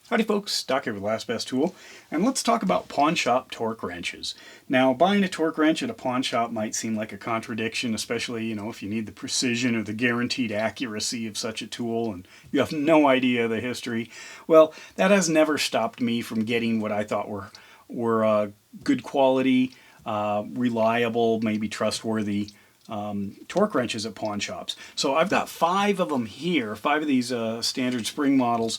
Howdy folks, Doc here with Last Best Tool, and let's talk about pawn shop torque wrenches. Now, buying a torque wrench at a pawn shop might seem like a contradiction, especially, if you need the precision or the guaranteed accuracy of such a tool and you have no idea the history. Well, that has never stopped me from getting what I thought were good quality, reliable, maybe trustworthy torque wrenches at pawn shops. So I've got 5 of them here, 5 of these standard spring models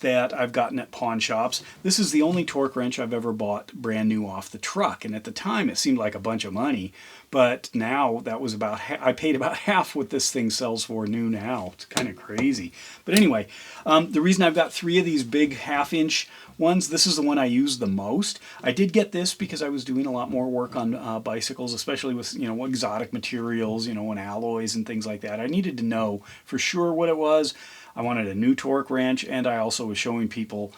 that I've gotten at pawn shops. This is the only torque wrench I've ever bought brand new off the truck, and at the time it seemed like a bunch of money, but now that was about I paid about half what this thing sells for new now. It's kind of crazy. But anyway, the reason I've got 3 of these big half-inch ones, this is the one I use the most. I did get this because I was doing a lot more work on bicycles, especially with exotic materials, and alloys and things like that. I needed to know for sure what it was. I wanted a new torque wrench, and I also was showing people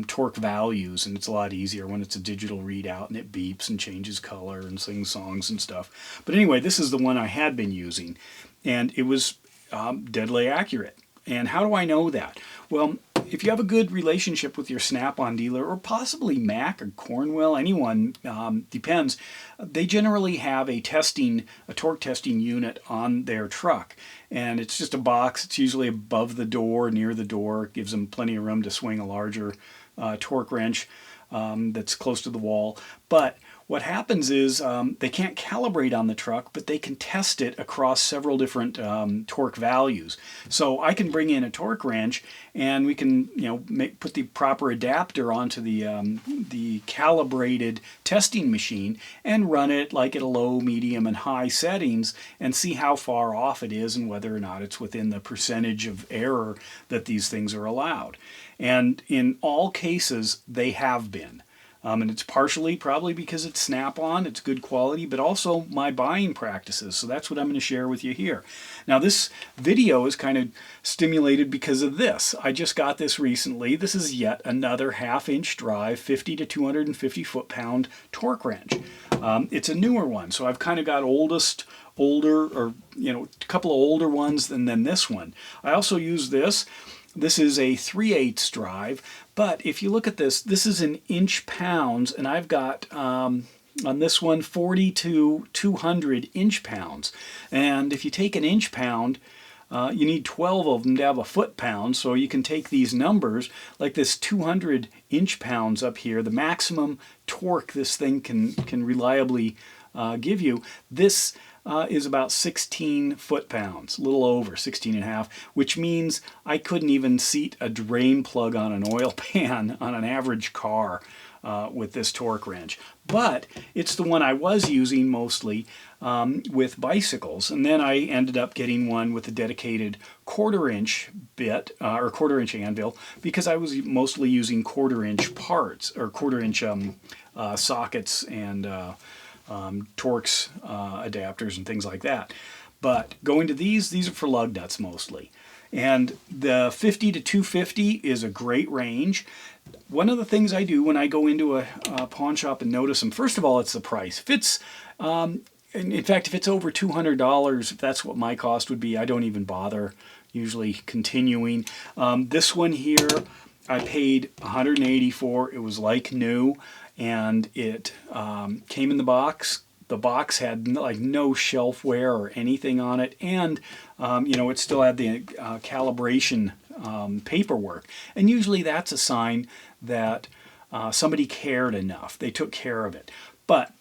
torque values, and it's a lot easier when it's a digital readout and it beeps and changes color and sings songs and stuff. But anyway, this is the one I had been using, and it was deadly accurate. And how do I know that? Well, if you have a good relationship with your Snap-on dealer, or possibly Mac or Cornwell, anyone, depends, they generally have a torque testing unit on their truck. And it's just a box. It's usually above the door, near the door. It gives them plenty of room to swing a larger torque wrench that's close to the wall. But what happens is they can't calibrate on the truck, but they can test it across several different torque values. So I can bring in a torque wrench, and we can put the proper adapter onto the calibrated testing machine and run it like at a low, medium, and high settings and see how far off it is and whether or not it's within the percentage of error that these things are allowed. And in all cases, they have been. And it's partially probably because it's Snap-on, it's good quality, but also my buying practices. So that's what I'm going to share with you here. Now this video is kind of stimulated because of this. I just got this recently. This is yet another half-inch drive, 50 to 250 foot-pound torque wrench. It's a newer one, so I've kind of got a couple of older ones than this one. I also use this. This is a 3/8 drive, but if you look at this, this is in inch pounds, and I've got on this one 40 to 200 inch pounds. And if you take an inch pound, you need 12 of them to have a foot pound, so you can take these numbers, like this 200 inch pounds up here, the maximum torque this thing can reliably give you. This is about 16 foot-pounds, a little over 16 and a half, which means I couldn't even seat a drain plug on an oil pan on an average car with this torque wrench. But it's the one I was using mostly with bicycles, and then I ended up getting one with a dedicated quarter-inch bit or quarter-inch anvil because I was mostly using quarter-inch parts or quarter-inch sockets and Torx adapters and things like that. But going to these are for lug nuts mostly. And the 50 to 250 is a great range. One of the things I do when I go into a pawn shop and notice them, first of all, it's the price. If it's, in fact, if it's over $200, if that's what my cost would be, I don't even bother usually continuing. This one here, I paid $180 for. It was like new. And it came in the box. The box had like no shelfware or anything on it, and it still had the calibration paperwork. And usually that's a sign that somebody cared enough. They took care of it. But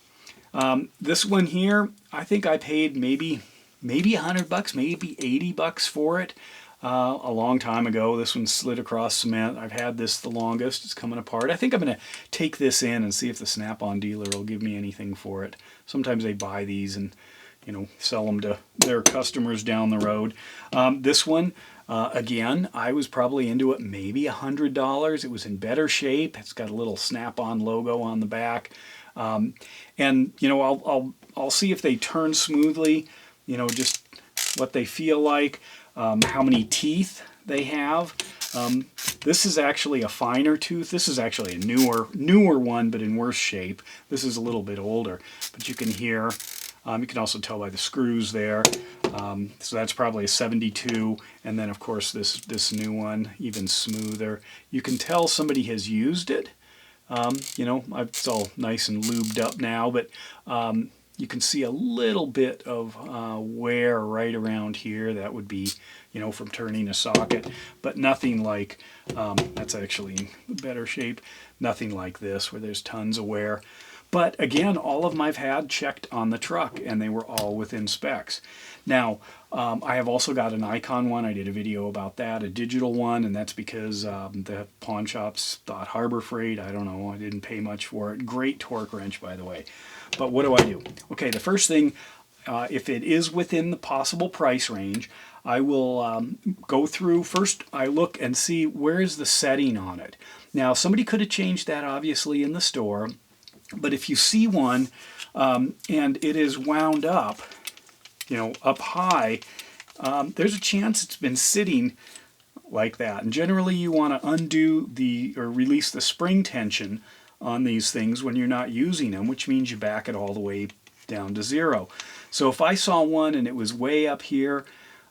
this one here, I think I paid maybe $100, maybe $80 for it. A long time ago. This one slid across cement. I've had this the longest. It's coming apart. I think I'm going to take this in and see if the Snap-on dealer will give me anything for it. Sometimes they buy these and sell them to their customers down the road. This one, again, I was probably into it maybe $100. It was in better shape. It's got a little Snap-on logo on the back. And I'll see if they turn smoothly, just what they feel like. How many teeth they have. This is actually a finer tooth. This is actually a newer one, but in worse shape. This is a little bit older, but you can hear You can also tell by the screws there. So that's probably a 72, and then of course this new one, even smoother. You can tell somebody has used it. You know, it's all nice and lubed up now, but you can see a little bit of wear right around here. That would be, you know, from turning a socket, but nothing like, that's actually in better shape, nothing like this where there's tons of wear. But again, all of them I've had checked on the truck, and they were all within specs. Now, I have also got an Icon one. I did a video about that, a digital one, and that's because the pawn shops thought Harbor Freight. I don't know. I didn't pay much for it. Great torque wrench, by the way. But what do? Okay, the first thing, if it is within the possible price range, I will go through. First, I look and see where is the setting on it. Now, somebody could have changed that, obviously, in the store. But if you see one and it is wound up, you know, up high, there's a chance it's been sitting like that. And generally you want to undo or release the spring tension on these things when you're not using them, which means you back it all the way down to 0. So if I saw one and it was way up here,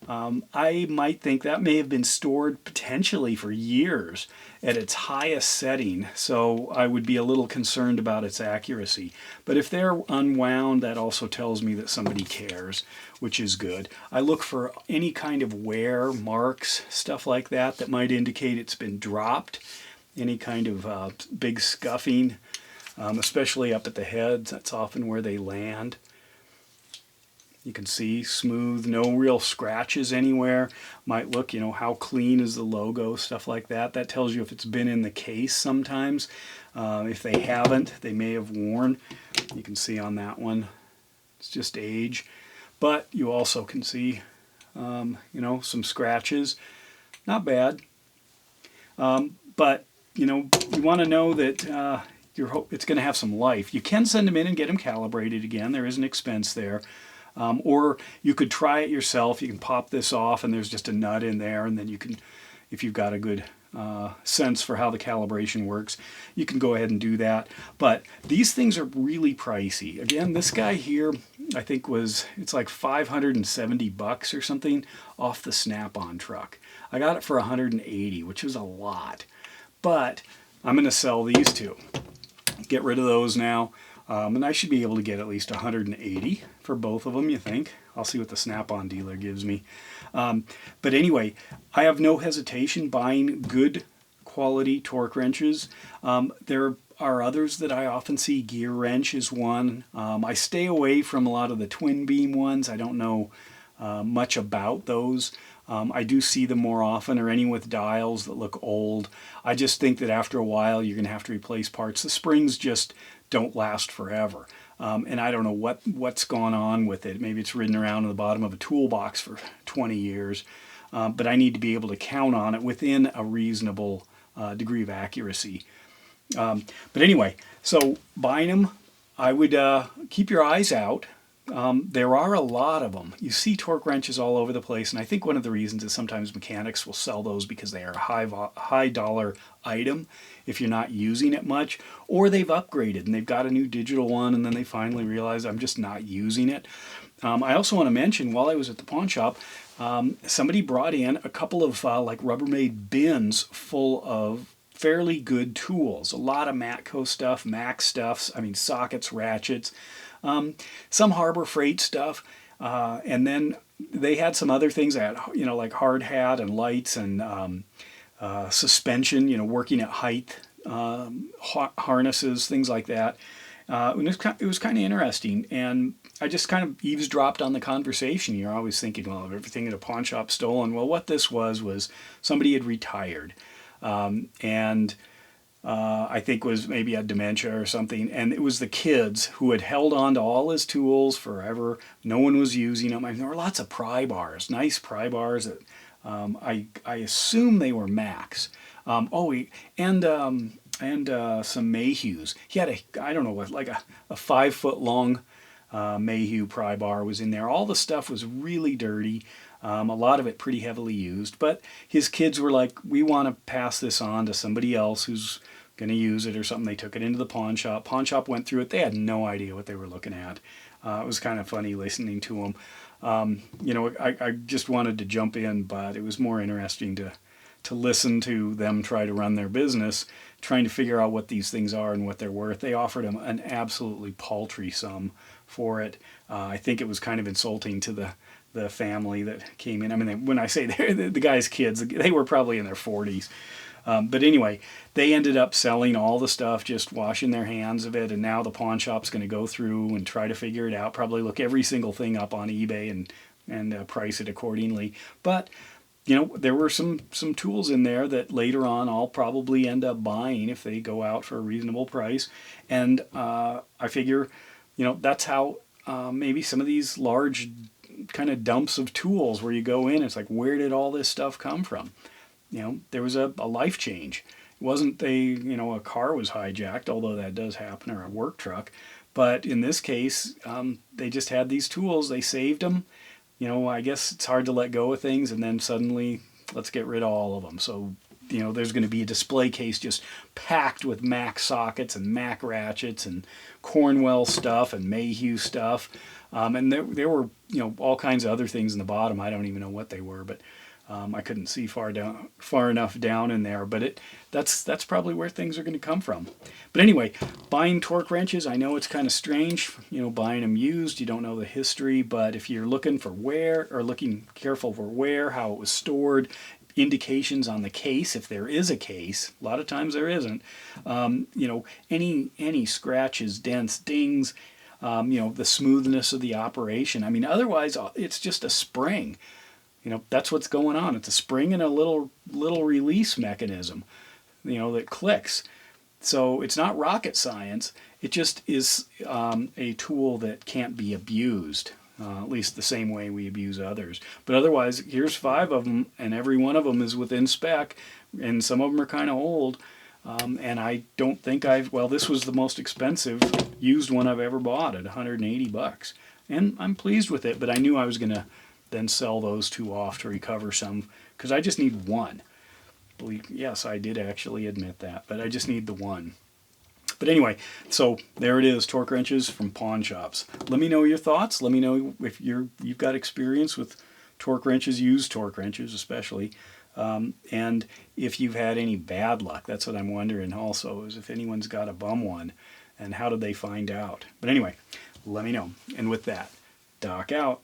I might think that may have been stored potentially for years at its highest setting, so I would be a little concerned about its accuracy. But if they're unwound, that also tells me that somebody cares, which is good. I look for any kind of wear, marks, stuff like that that might indicate it's been dropped, any kind of big scuffing, especially up at the heads. That's often where they land. You can see smooth, no real scratches anywhere. Might look, you know, how clean is the logo, stuff like that. That tells you if it's been in the case sometimes. If they haven't, they may have worn. You can see on that one, it's just age. But you also can see, you know, some scratches. Not bad. But, you know, you want to know that it's going to have some life. You can send them in and get them calibrated again. There is an expense there. Or you could try it yourself. You can pop this off and there's just a nut in there, and then you can, if you've got a good sense for how the calibration works, you can go ahead and do that. But these things are really pricey. Again, this guy here, I think it's like 570 bucks or something off the Snap-on truck. I got it for 180, which is a lot. But I'm going to sell these two. Get rid of those now. And I should be able to get at least 180 for both of them, you think? I'll see what the Snap-on dealer gives me. But anyway, I have no hesitation buying good quality torque wrenches. There are others that I often see. Gear wrench is one. I stay away from a lot of the twin beam ones. I don't know much about those. I do see them more often, or any with dials that look old. I just think that after a while you're going to have to replace parts. The springs just don't last forever. And I don't know what's gone on with it. Maybe it's ridden around in the bottom of a toolbox for 20 years. But I need to be able to count on it within a reasonable degree of accuracy. But anyway, so buying them, I would keep your eyes out. There are a lot of them. You see torque wrenches all over the place, and I think one of the reasons is sometimes mechanics will sell those because they are a high dollar item if you're not using it much, or they've upgraded and they've got a new digital one and then they finally realize I'm just not using it. I also want to mention, while I was at the pawn shop, somebody brought in a couple of like Rubbermaid bins full of fairly good tools. A lot of Matco stuff, Mac stuffs, I mean sockets, ratchets, some Harbor Freight stuff, and then they had some other things that, you know, like hard hat and lights and suspension, you know, working at height, harnesses, things like that. And it was kind of interesting, and I just kind of eavesdropped on the conversation. You're always thinking, well, everything at a pawn shop stolen. Well, what this was somebody had retired, and I think was maybe had dementia or something, and it was the kids who had held on to all his tools forever. No one was using them. I mean, there were lots of pry bars, nice pry bars that I assume they were Macs. And some Mayhews. He had I don't know what, like a 5-foot long Mayhew pry bar was in there. All the stuff was really dirty. A lot of it pretty heavily used. But his kids were like, we want to pass this on to somebody else who's going to use it or something. They took it into the pawn shop. Pawn shop went through it. They had no idea what they were looking at. It was kind of funny listening to them. I just wanted to jump in, but it was more interesting to listen to them try to run their business, trying to figure out what these things are and what they're worth. They offered them an absolutely paltry sum for it. I think it was kind of insulting to the family that came in. I mean, when I say the guy's kids, they were probably in their 40s. But anyway, they ended up selling all the stuff, just washing their hands of it, and now the pawn shop's going to go through and try to figure it out, probably look every single thing up on eBay and price it accordingly. But there were some tools in there that later on I'll probably end up buying if they go out for a reasonable price. And I figure, that's how maybe some of these large kind of dumps of tools where you go in, it's like, where did all this stuff come from? There was a life change. It wasn't a car was hijacked, although that does happen, or a work truck. But in this case, they just had these tools. They saved them. I guess it's hard to let go of things, and then suddenly, let's get rid of all of them. So, there's going to be a display case just packed with Mac sockets and Mac ratchets and Cornwell stuff and Mayhew stuff. And there were, all kinds of other things in the bottom. I don't even know what they were, but I couldn't see far enough down in there. But that's probably where things are going to come from. But anyway, buying torque wrenches, I know it's kind of strange, buying them used. You don't know the history, but if you're looking for wear, or looking careful for wear, how it was stored, indications on the case, if there is a case, a lot of times there isn't, any scratches, dents, dings, the smoothness of the operation. I mean, otherwise it's just a spring. That's what's going on. It's a spring and a little release mechanism, that clicks. So it's not rocket science. It just is a tool that can't be abused, at least the same way we abuse others. But otherwise, here's 5 of them, and every one of them is within spec, and some of them are kind of old. And I don't think this was the most expensive used one I've ever bought at $180. And I'm pleased with it, but I knew I was going to then sell those 2 off to recover some, because I just need one. Yes, I did actually admit that, but I just need the one. But anyway, so there it is, torque wrenches from pawn shops. Let me know your thoughts. Let me know if you've got experience with torque wrenches, used torque wrenches especially, and if you've had any bad luck. That's what I'm wondering also, is if anyone's got a bum one, and how did they find out? But anyway, let me know. And with that, Doc out.